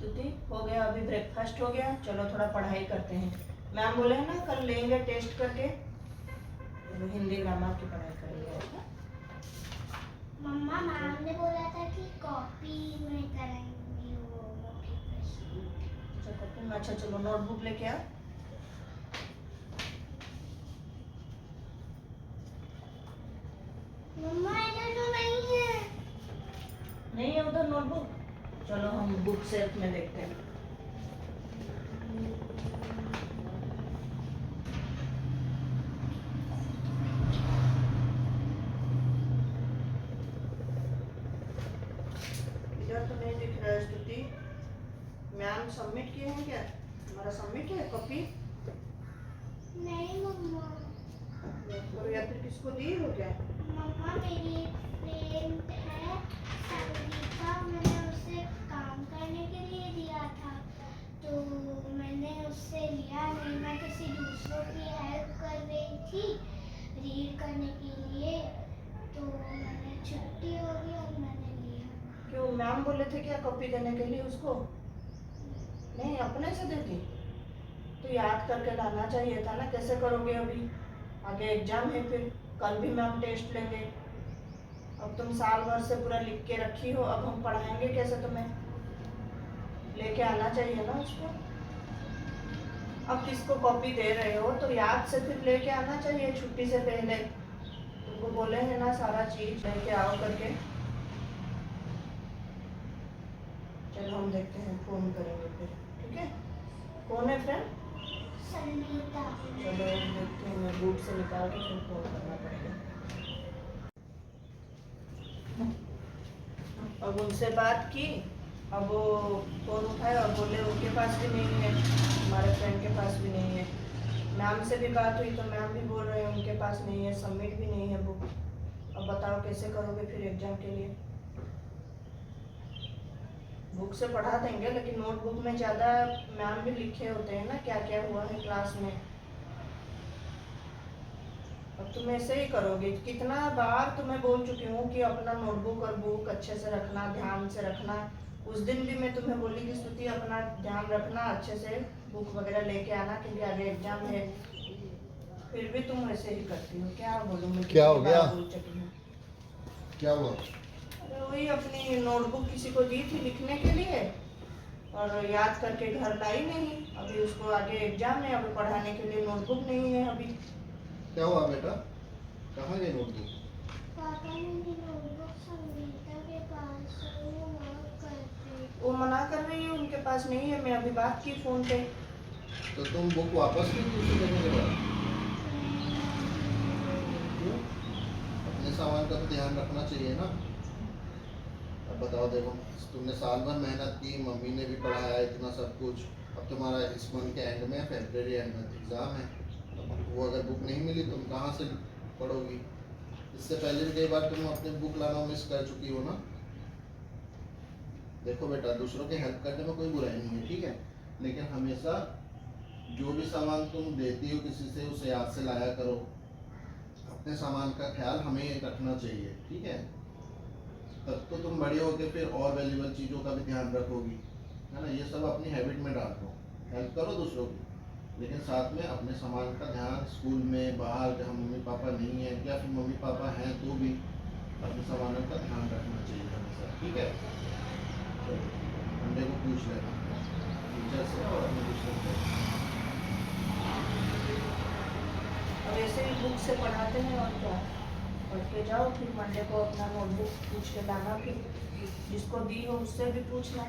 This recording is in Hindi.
स्तुति हो गया, अभी ब्रेकफास्ट हो गया, चलो थोड़ा पढ़ाई करते हैं। मैम बोले हैं ना कल लेंगे टेस्ट करके, तो हिंदी ग्रामर की पढ़ाई करेंगे। अच्छा मम्मा मैम ने बोला था कि कॉपी में कराएंगे वो मॉक प्रश्न। अच्छा कॉपी में, अच्छा चलो नोटबुक लेके आओ। मम्मा इधर तो नहीं है। नहीं है उधर नोटबुक, चलो हम बुक सेल्फ में देखते हैं। इधर तो नहीं दिख रहा है स्तुति। मैम सबमिट किए हैं क्या? हमारा सबमिट है कॉपी? नहीं मम्मा। और या फिर किसको दी हो क्या? मम्मा मेरी फ्रेंड है संगीता, मैंने उसे काम करने के लिए दिया था, तो मैंने उससे लिया नहीं। मैं किसी दूसरों की हेल्प कर रही थी रीड करने के लिए, तो मैंने छुट्टी हो गई और मैंने लिया। क्यों मैम बोले थे क्या कॉपी देने के लिए उसको? नहीं अपने से देती तो याद करके लाना चाहिए था ना। कैसे करोगे अभी? आगे एग्जाम है, फिर कल भी मैम टेस्ट लेंगे। अब तुम साल भर से पूरा लिख के रखी हो, अब हम पढ़ाएंगे कैसे तुम्हें? लेके आना चाहिए ना उसको। अब किसको कॉपी दे रहे हो तो याद से फिर लेके आना चाहिए छुट्टी से पहले। तुमको बोले हैं ना सारा चीज लेके आओ करके। चलो हम देखते हैं, फोन करेंगे फिर, ठीक है? कौन है फ्रेंड? संगीता। चलो देखते हैं, मैं बूट से निकाल के फिर फोन करना पड़ेगा। अब उनसे बात की, अब वो फोन उठाए और बोले उनके पास भी नहीं है, हमारे फ्रेंड के पास भी नहीं है। मैम से भी बात हुई तो मैम भी बोल रहे हैं उनके पास नहीं है, सबमिट भी नहीं है बुक। अब बताओ कैसे करोगे फिर एग्जाम के लिए? बुक से पढ़ा देंगे लेकिन नोटबुक में ज़्यादा मैम भी लिखे होते हैं ना क्या क्या हुआ है क्लास में। अब तुम ऐसे ही करोगे? कितना बार तुम्हें बोल चुकी हूँ कि अपना नोटबुक और बुक अच्छे से रखना, ध्यान से रखना। उस दिन भी मैं तुम्हें बोली कि स्तुति अपना ध्यान रखना, अच्छे से बुक वगैरह लेके आना क्योंकि आगे एग्जाम है। फिर भी तुम ऐसे ही करती हो, क्या बोलूँ मैं? क्या हो गया? बोल चुकी हूँ। क्या हुआ? अरे वही अपनी नोटबुक किसी को दी थी लिखने के लिए और याद करके घर लाई नहीं। अभी उसको आगे एग्जाम है, अभी पढ़ाने के लिए नोटबुक नहीं है अभी। क्या हुआ बेटा? कहाँ गई नोटबुक? पापा मेरी नोटबुक संगीता के पास है, वो मार्क करते। वो मना कर रही है उनके पास नहीं है, मैं अभी बात की फोन पे। तो तुम बुक वापस नहीं दी उसे देने के बाद? क्यों? अपने सामान का तो ध्यान रखना चाहिए ना। अब बताओ, देखो तुमने साल भर मेहनत की, मम्मी ने भी पढ़ाया इतना सब कुछ। अब तुम्हारा इस मंथ के एंड में, फरवरी एंड में एग्ज़ाम है। अब वो अगर बुक नहीं मिली तुम कहाँ से पढ़ोगी? इससे पहले भी कई बार तुम अपनी बुक लाना मिस कर चुकी हो ना। देखो बेटा, दूसरों की हेल्प करने में कोई बुराई नहीं है, ठीक है, लेकिन हमेशा जो भी सामान तुम देती हो किसी से उसे याद से लाया करो। अपने सामान का ख्याल हमें रखना चाहिए, ठीक है? तब तो तुम बड़ी होकर फिर और वैल्यूबल चीज़ों का भी ध्यान रखोगी, है ना। ये सब अपनी हैबिट में डाल दो, हेल्प करो दूसरों की, लेकिन साथ में अपने सामान का ध्यान, स्कूल में बाहर जहाँ मम्मी पापा नहीं है या फिर मम्मी पापा हैं तो भी अपने सामानों का ध्यान रखना चाहिए हमेशा, ठीक है? मंडे को पूछ लेना टीचर से और अपने दूसरे से। अब ऐसे ही बुक से पढ़ाते हैं और क्या, पढ़ के जाओ, फिर मंडे को अपना नोटबुक पूछ के लाना, फिर जिसको दी हो उससे भी पूछना।